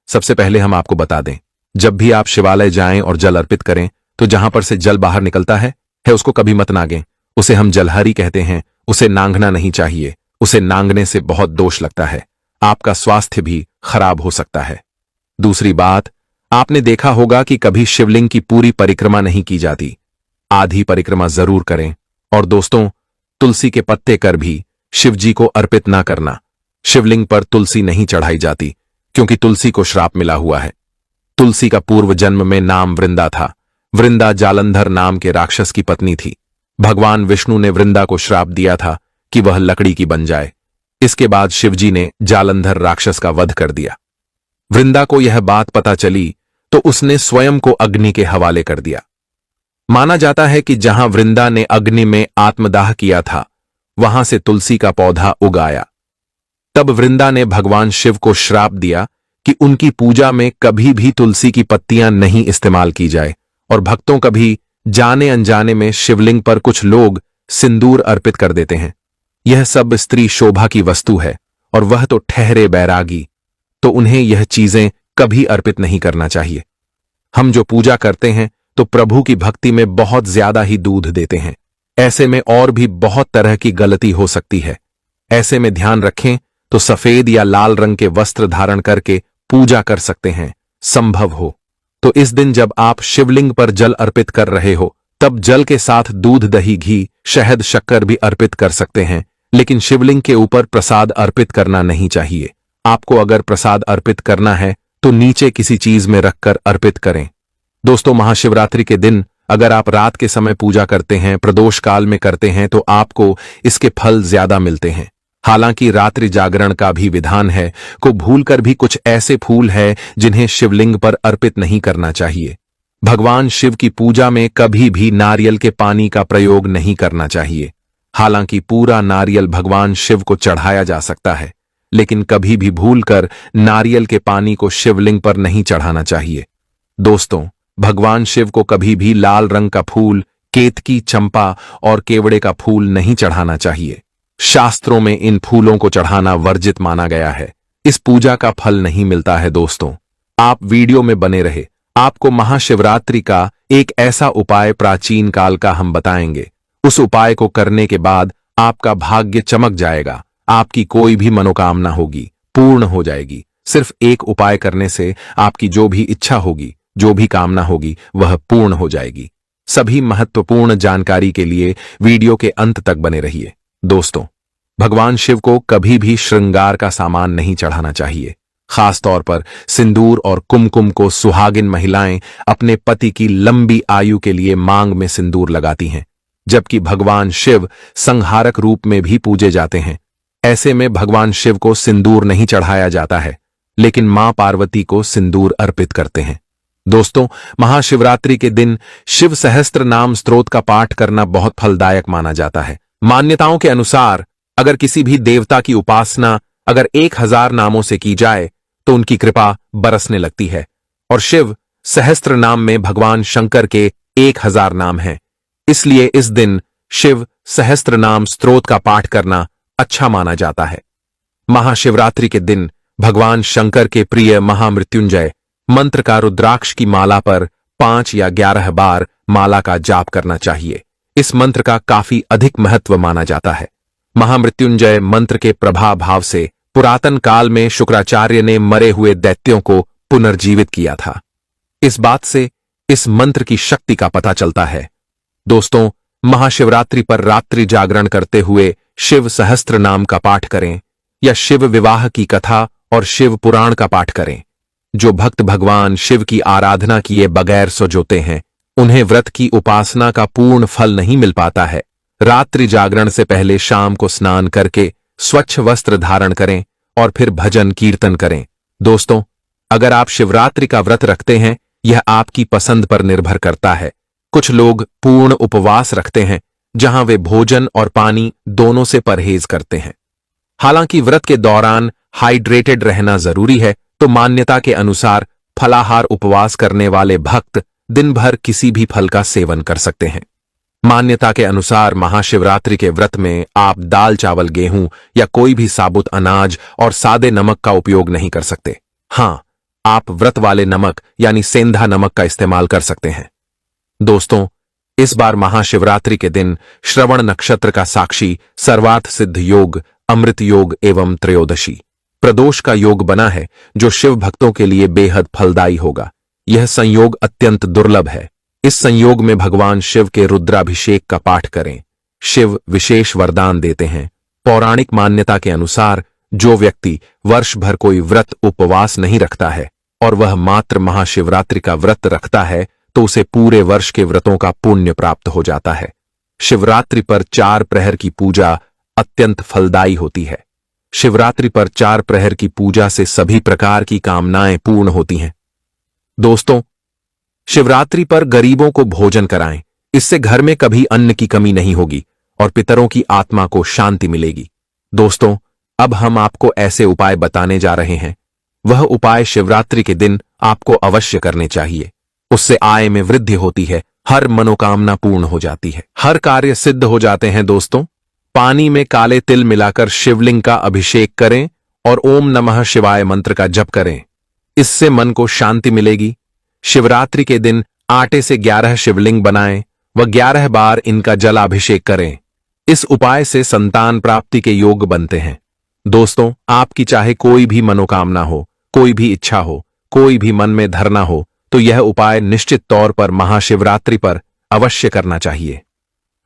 सबसे पहले हम आपको बता दें, जब भी आप शिवालय जाएं और जल अर्पित करें तो जहां पर से जल बाहर निकलता है उसको कभी मत नागें। उसे हम जलहरी कहते हैं। उसे नांगना नहीं चाहिए। उसे नांगने से बहुत दोष लगता है। आपका स्वास्थ्य भी खराब हो सकता है। दूसरी बात, आपने देखा होगा कि कभी शिवलिंग की पूरी परिक्रमा नहीं की जाती। आधी परिक्रमा जरूर करें। और दोस्तों, तुलसी के पत्ते कर भी शिवजी को अर्पित ना करना। शिवलिंग पर तुलसी नहीं चढ़ाई जाती क्योंकि तुलसी को श्राप मिला हुआ है। तुलसी का पूर्व जन्म में नाम वृंदा था। वृंदा जालंधर नाम के राक्षस की पत्नी थी। भगवान विष्णु ने वृंदा को श्राप दिया था कि वह लकड़ी की बन जाए। इसके बाद शिवजी ने जालंधर राक्षस का वध कर दिया। वृंदा को यह बात पता चली तो उसने स्वयं को अग्नि के हवाले कर दिया। माना जाता है कि जहां वृंदा ने अग्नि में आत्मदाह किया था वहां से तुलसी का पौधा उग आया। तब वृंदा ने भगवान शिव को श्राप दिया कि उनकी पूजा में कभी भी तुलसी की पत्तियां नहीं इस्तेमाल की जाए। और भक्तों कभी जाने अनजाने में शिवलिंग पर कुछ लोग सिंदूर अर्पित कर देते हैं। यह सब स्त्री शोभा की वस्तु है और वह तो ठहरे बैरागी, तो उन्हें यह चीजें कभी अर्पित नहीं करना चाहिए। हम जो पूजा करते हैं तो प्रभु की भक्ति में बहुत ज्यादा ही दूध देते हैं। ऐसे में और भी बहुत तरह की गलती हो सकती है। ऐसे में ध्यान रखें तो सफेद या लाल रंग के वस्त्र धारण करके पूजा कर सकते हैं, संभव हो तो। इस दिन जब आप शिवलिंग पर जल अर्पित कर रहे हो तब जल के साथ दूध, दही, घी, शहद, शक्कर भी अर्पित कर सकते हैं, लेकिन शिवलिंग के ऊपर प्रसाद अर्पित करना नहीं चाहिए। आपको अगर प्रसाद अर्पित करना है तो नीचे किसी चीज में रखकर अर्पित करें। दोस्तों, महाशिवरात्रि के दिन अगर आप रात के समय पूजा करते हैं, प्रदोष काल में करते हैं, तो आपको इसके फल ज्यादा मिलते हैं। हालांकि रात्रि जागरण का भी विधान है को भूलकर भी कुछ ऐसे फूल है जिन्हें शिवलिंग पर अर्पित नहीं करना चाहिए। भगवान शिव की पूजा में कभी भी नारियल के पानी का प्रयोग नहीं करना चाहिए। हालांकि पूरा नारियल भगवान शिव को चढ़ाया जा सकता है, लेकिन कभी भी भूलकर नारियल के पानी को शिवलिंग पर नहीं चढ़ाना चाहिए। दोस्तों, भगवान शिव को कभी भी लाल रंग का फूल, केतकी, चंपा और केवड़े का फूल नहीं चढ़ाना चाहिए। शास्त्रों में इन फूलों को चढ़ाना वर्जित माना गया है। इस पूजा का फल नहीं मिलता है। दोस्तों, आप वीडियो में बने रहे। आपको महाशिवरात्रि का एक ऐसा उपाय प्राचीन काल का हम बताएंगे। उस उपाय को करने के बाद आपका भाग्य चमक जाएगा। आपकी कोई भी मनोकामना होगी पूर्ण हो जाएगी। सिर्फ एक उपाय करने से आपकी जो भी इच्छा होगी, जो भी कामना होगी, वह पूर्ण हो जाएगी। सभी महत्वपूर्ण जानकारी के लिए वीडियो के अंत तक बने रहिए। दोस्तों, भगवान शिव को कभी भी श्रृंगार का सामान नहीं चढ़ाना चाहिए। खास तौर पर सिंदूर और कुमकुम को सुहागिन महिलाएं अपने पति की लंबी आयु के लिए मांग में सिंदूर लगाती हैं, जबकि भगवान शिव संहारक रूप में भी पूजे जाते हैं। ऐसे में भगवान शिव को सिंदूर नहीं चढ़ाया जाता है, लेकिन मां पार्वती को सिंदूर अर्पित करते हैं। दोस्तों, महाशिवरात्रि के दिन शिव सहस्त्र नाम स्तोत्र का पाठ करना बहुत फलदायक माना जाता है। मान्यताओं के अनुसार अगर किसी भी देवता की उपासना अगर 1000 नामों से की जाए तो उनकी कृपा बरसने लगती है। और शिव सहस्त्र नाम में भगवान शंकर के 1000 नाम हैं। इसलिए इस दिन शिव सहस्त्र नाम स्तोत्र का पाठ करना अच्छा माना जाता है। महाशिवरात्रि के दिन भगवान शंकर के प्रिय महामृत्युंजय मंत्र का रुद्राक्ष की माला पर 5 या 11 बार माला का जाप करना चाहिए। इस मंत्र का काफी अधिक महत्व माना जाता है। महामृत्युंजय मंत्र के प्रभाव भाव से पुरातन काल में शुक्राचार्य ने मरे हुए दैत्यों को पुनर्जीवित किया था। इस बात से इस मंत्र की शक्ति का पता चलता है। दोस्तों, महाशिवरात्रि पर रात्रि जागरण करते हुए शिव सहस्त्र नाम का पाठ करें या शिव विवाह की कथा और शिव पुराण का पाठ करें। जो भक्त भगवान शिव की आराधना किए बगैर सजोते हैं, उन्हें व्रत की उपासना का पूर्ण फल नहीं मिल पाता है। रात्रि जागरण से पहले शाम को स्नान करके स्वच्छ वस्त्र धारण करें और फिर भजन कीर्तन करें। दोस्तों, अगर आप शिवरात्रि का व्रत रखते हैं, यह आपकी पसंद पर निर्भर करता है। कुछ लोग पूर्ण उपवास रखते हैं, जहां वे भोजन और पानी दोनों से परहेज करते हैं। हालांकि व्रत के दौरान हाइड्रेटेड रहना जरूरी है, तो मान्यता के अनुसार फलाहार उपवास करने वाले भक्त दिन भर किसी भी फल का सेवन कर सकते हैं। मान्यता के अनुसार महाशिवरात्रि के व्रत में आप दाल, चावल, गेहूं या कोई भी साबुत अनाज और सादे नमक का उपयोग नहीं कर सकते। हाँ, आप व्रत वाले नमक यानी सेंधा नमक का इस्तेमाल कर सकते हैं। दोस्तों, इस बार महाशिवरात्रि के दिन श्रवण नक्षत्र का साक्षी सर्वार्थ सिद्ध योग, अमृत योग एवं त्रयोदशी प्रदोष का योग बना है, जो शिव भक्तों के लिए बेहद फलदायी होगा। यह संयोग अत्यंत दुर्लभ है। इस संयोग में भगवान शिव के रुद्राभिषेक का पाठ करें। शिव विशेष वरदान देते हैं। पौराणिक मान्यता के अनुसार जो व्यक्ति वर्ष भर कोई व्रत उपवास नहीं रखता है और वह मात्र महाशिवरात्रि का व्रत रखता है, तो उसे पूरे वर्ष के व्रतों का पुण्य प्राप्त हो जाता है। शिवरात्रि पर 4 प्रहर की पूजा अत्यंत फलदायी होती है। शिवरात्रि पर 4 प्रहर की पूजा से सभी प्रकार की कामनाएं पूर्ण होती हैं। दोस्तों, शिवरात्रि पर गरीबों को भोजन कराएं। इससे घर में कभी अन्न की कमी नहीं होगी और पितरों की आत्मा को शांति मिलेगी। दोस्तों, अब हम आपको ऐसे उपाय बताने जा रहे हैं। वह उपाय शिवरात्रि के दिन आपको अवश्य करने चाहिए। उससे आय में वृद्धि होती है, हर मनोकामना पूर्ण हो जाती है, हर कार्य सिद्ध हो जाते हैं। दोस्तों, पानी में काले तिल मिलाकर शिवलिंग का अभिषेक करें और ओम नमः शिवाय मंत्र का जप करें। इससे मन को शांति मिलेगी। शिवरात्रि के दिन आटे से 11 शिवलिंग बनाएं व 11 बार इनका जलाभिषेक करें। इस उपाय से संतान प्राप्ति के योग बनते हैं। दोस्तों, आपकी चाहे कोई भी मनोकामना हो, कोई भी इच्छा हो, कोई भी मन में धरना हो, तो यह उपाय निश्चित तौर पर महाशिवरात्रि पर अवश्य करना चाहिए।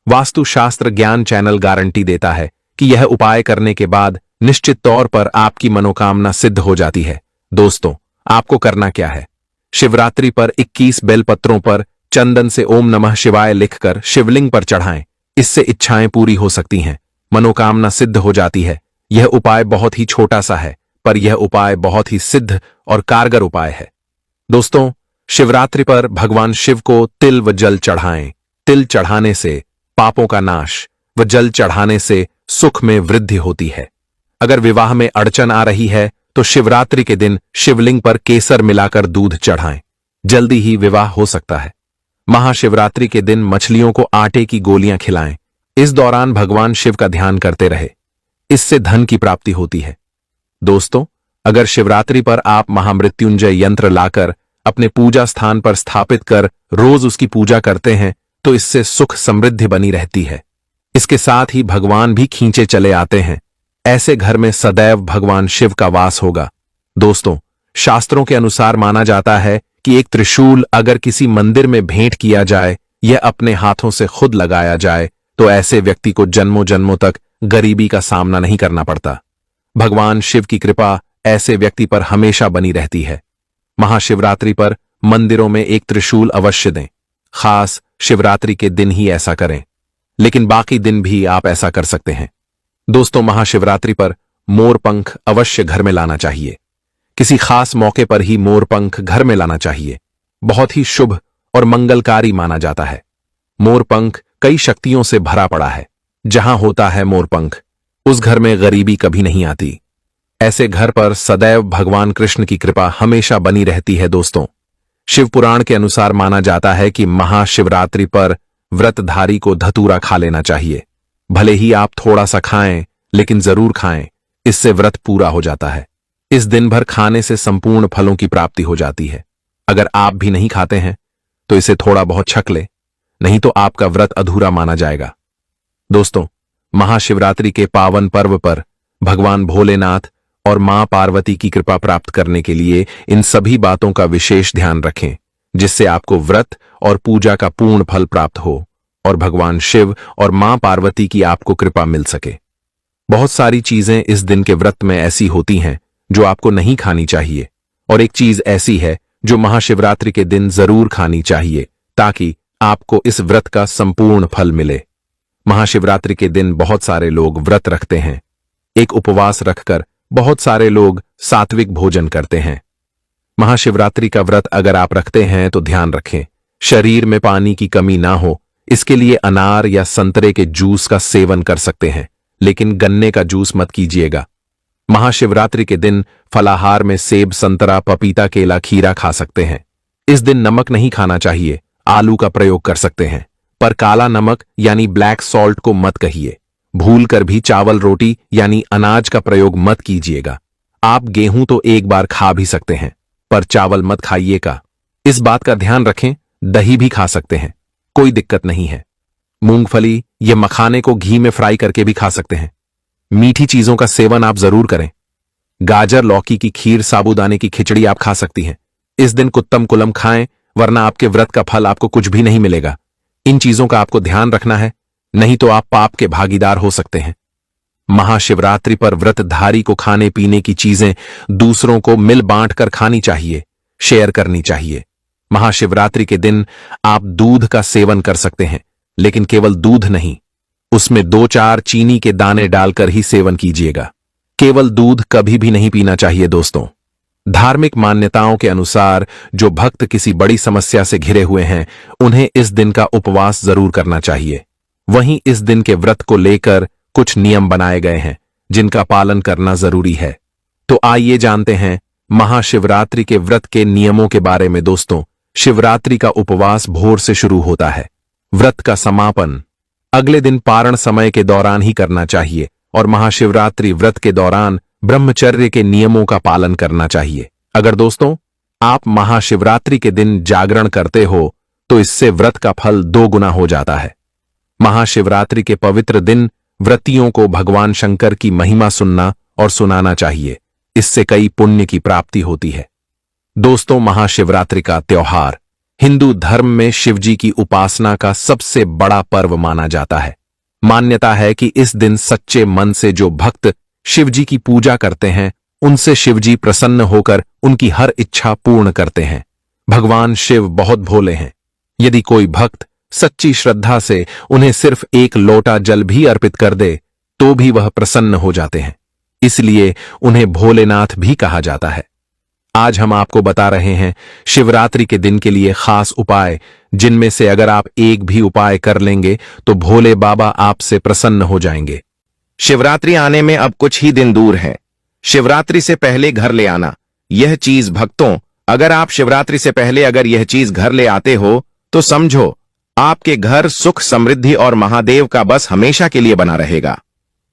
वास्तुशास्त्र ज्ञान चैनल गारंटी देता है कि यह उपाय करने के बाद निश्चित तौर पर आपकी मनोकामना सिद्ध हो जाती है। दोस्तों, आपको करना क्या है? शिवरात्रि पर 21 बेलपत्रों पर चंदन से ओम नमः शिवाय लिखकर शिवलिंग पर चढ़ाएं। इससे इच्छाएं पूरी हो सकती हैं, मनोकामना सिद्ध हो जाती है। यह उपाय बहुत ही छोटा सा है, पर यह उपाय बहुत ही सिद्ध और कारगर उपाय है। दोस्तों, शिवरात्रि पर भगवान शिव को तिल व जल चढ़ाएं। तिल चढ़ाने से पापों का नाश व जल चढ़ाने से सुख में वृद्धि होती है। अगर विवाह में अड़चन आ रही है तो शिवरात्रि के दिन शिवलिंग पर केसर मिलाकर दूध चढ़ाएं। जल्दी ही विवाह हो सकता है। महाशिवरात्रि के दिन मछलियों को आटे की गोलियां खिलाएं। इस दौरान भगवान शिव का ध्यान करते रहे। इससे धन की प्राप्ति होती है। दोस्तों, अगर शिवरात्रि पर आप महामृत्युंजय यंत्र लाकर अपने पूजा स्थान पर स्थापित कर रोज उसकी पूजा करते हैं, तो इससे सुख समृद्धि बनी रहती है। इसके साथ ही भगवान भी खींचे चले आते हैं। ऐसे घर में सदैव भगवान शिव का वास होगा। दोस्तों, शास्त्रों के अनुसार माना जाता है कि एक त्रिशूल अगर किसी मंदिर में भेंट किया जाए या अपने हाथों से खुद लगाया जाए, तो ऐसे व्यक्ति को जन्मों जन्मों तक गरीबी का सामना नहीं करना पड़ता। भगवान शिव की कृपा ऐसे व्यक्ति पर हमेशा बनी रहती है। महाशिवरात्रि पर मंदिरों में एक त्रिशूल अवश्य दें। खास शिवरात्रि के दिन ही ऐसा करें, लेकिन बाकी दिन भी आप ऐसा कर सकते हैं। दोस्तों, महाशिवरात्रि पर मोरपंख अवश्य घर में लाना चाहिए। किसी खास मौके पर ही मोरपंख घर में लाना चाहिए। बहुत ही शुभ और मंगलकारी माना जाता है। मोरपंख कई शक्तियों से भरा पड़ा है। जहां होता है मोरपंख, उस घर में गरीबी कभी नहीं आती। ऐसे घर पर सदैव भगवान कृष्ण की कृपा हमेशा बनी रहती है। दोस्तों, शिव पुराण के अनुसार माना जाता है कि महाशिवरात्रि पर व्रतधारी को धतूरा खा लेना चाहिए। भले ही आप थोड़ा सा खाएं, लेकिन जरूर खाएं। इससे व्रत पूरा हो जाता है। इस दिन भर खाने से संपूर्ण फलों की प्राप्ति हो जाती है। अगर आप भी नहीं खाते हैं तो इसे थोड़ा बहुत छक ले, नहीं तो आपका व्रत अधूरा माना जाएगा। दोस्तों, महाशिवरात्रि के पावन पर्व पर भगवान भोलेनाथ और मां पार्वती की कृपा प्राप्त करने के लिए इन सभी बातों का विशेष ध्यान रखें, जिससे आपको व्रत और पूजा का पूर्ण फल प्राप्त हो और भगवान शिव और मां पार्वती की आपको कृपा मिल सके। बहुत सारी चीजें इस दिन के व्रत में ऐसी होती हैं जो आपको नहीं खानी चाहिए, और एक चीज ऐसी है जो महाशिवरात्रि के दिन जरूर खानी चाहिए, ताकि आपको इस व्रत का संपूर्ण फल मिले। महाशिवरात्रि के दिन बहुत सारे लोग व्रत रखते हैं। एक उपवास रखकर बहुत सारे लोग सात्विक भोजन करते हैं। महाशिवरात्रि का व्रत अगर आप रखते हैं तो ध्यान रखें, शरीर में पानी की कमी ना हो। इसके लिए अनार या संतरे के जूस का सेवन कर सकते हैं, लेकिन गन्ने का जूस मत कीजिएगा। महाशिवरात्रि के दिन फलाहार में सेब, संतरा, पपीता, केला, खीरा खा सकते हैं। इस दिन नमक नहीं खाना चाहिए। आलू का प्रयोग कर सकते हैं, पर काला नमक यानी ब्लैक सॉल्ट को मत कहिए। भूल कर भी चावल रोटी यानी अनाज का प्रयोग मत कीजिएगा। आप गेहूं तो एक बार खा भी सकते हैं, पर चावल मत खाइएगा। इस बात का ध्यान रखें। दही भी खा सकते हैं, कोई दिक्कत नहीं है। मूंगफली या मखाने को घी में फ्राई करके भी खा सकते हैं। मीठी चीजों का सेवन आप जरूर करें। गाजर, लौकी की खीर, साबूदाने की खिचड़ी आप खा सकती हैं। इस दिन कुत्तम कुलम खाएं, वरना आपके व्रत का फल आपको कुछ भी नहीं मिलेगा। इन चीजों का आपको ध्यान रखना है, नहीं तो आप पाप के भागीदार हो सकते हैं। महाशिवरात्रि पर व्रतधारी को खाने पीने की चीजें दूसरों को मिल बांट कर खानी चाहिए, शेयर करनी चाहिए। महाशिवरात्रि के दिन आप दूध का सेवन कर सकते हैं, लेकिन केवल दूध नहीं, उसमें 2-4 चीनी के दाने डालकर ही सेवन कीजिएगा। केवल दूध कभी भी नहीं पीना चाहिए दोस्तों। धार्मिक मान्यताओं के अनुसार जो भक्त किसी बड़ी समस्या से घिरे हुए हैं, उन्हें इस दिन का उपवास जरूर करना चाहिए। वहीं इस दिन के व्रत को लेकर कुछ नियम बनाए गए हैं, जिनका पालन करना जरूरी है। तो आइए जानते हैं महाशिवरात्रि के व्रत के नियमों के बारे में। दोस्तों, शिवरात्रि का उपवास भोर से शुरू होता है। व्रत का समापन अगले दिन पारण समय के दौरान ही करना चाहिए और महाशिवरात्रि व्रत के दौरान ब्रह्मचर्य के नियमों का पालन करना चाहिए। अगर दोस्तों आप महाशिवरात्रि के दिन जागरण करते हो तो इससे व्रत का फल 2 गुना हो जाता है। महाशिवरात्रि के पवित्र दिन व्रतियों को भगवान शंकर की महिमा सुनना और सुनाना चाहिए। इससे कई पुण्य की प्राप्ति होती है। दोस्तों, महाशिवरात्रि का त्योहार हिंदू धर्म में शिवजी की उपासना का सबसे बड़ा पर्व माना जाता है। मान्यता है कि इस दिन सच्चे मन से जो भक्त शिवजी की पूजा करते हैं, उनसे शिवजी प्रसन्न होकर उनकी हर इच्छा पूर्ण करते हैं। भगवान शिव बहुत भोले हैं। यदि कोई भक्त सच्ची श्रद्धा से उन्हें सिर्फ 1 लोटा जल भी अर्पित कर दे, तो भी वह प्रसन्न हो जाते हैं। इसलिए उन्हें भोलेनाथ भी कहा जाता है। आज हम आपको बता रहे हैं शिवरात्रि के दिन के लिए खास उपाय, जिनमें से अगर आप एक भी उपाय कर लेंगे तो भोले बाबा आपसे प्रसन्न हो जाएंगे। शिवरात्रि आने में अब कुछ ही दिन दूर है। शिवरात्रि से पहले घर ले आना यह चीज भक्तों, अगर आप शिवरात्रि से पहले अगर यह चीज घर ले आते हो तो समझो आपके घर सुख, समृद्धि और महादेव का बस हमेशा के लिए बना रहेगा।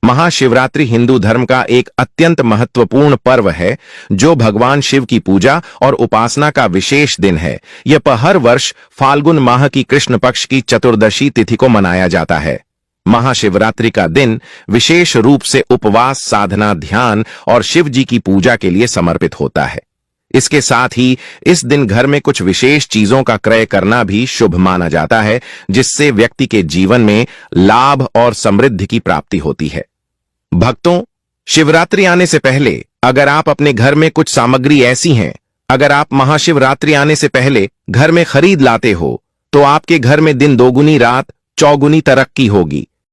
महाशिवरात्रि हिंदू धर्म का एक अत्यंत महत्वपूर्ण पर्व है, जो भगवान शिव की पूजा और उपासना का विशेष दिन है। यह हर वर्ष फाल्गुन माह की कृष्ण पक्ष की चतुर्दशी तिथि को मनाया जाता है। महाशिवरात्रि का दिन विशेष रूप से उपवास, साधना, ध्यान और शिव जी की पूजा के लिए समर्पित होता है। इसके साथ ही इस दिन घर में कुछ विशेष चीजों का क्रय करना भी शुभ माना जाता है, जिससे व्यक्ति के जीवन में लाभ और समृद्धि की प्राप्ति होती है। भक्तों, शिवरात्रि आने से पहले अगर आप अपने घर में कुछ सामग्री ऐसी हैं, अगर आप महाशिवरात्रि आने से पहले घर में खरीद लाते हो, तो आपके घर में दिन दोगुनी रात चौगुनी तरक्की होगी।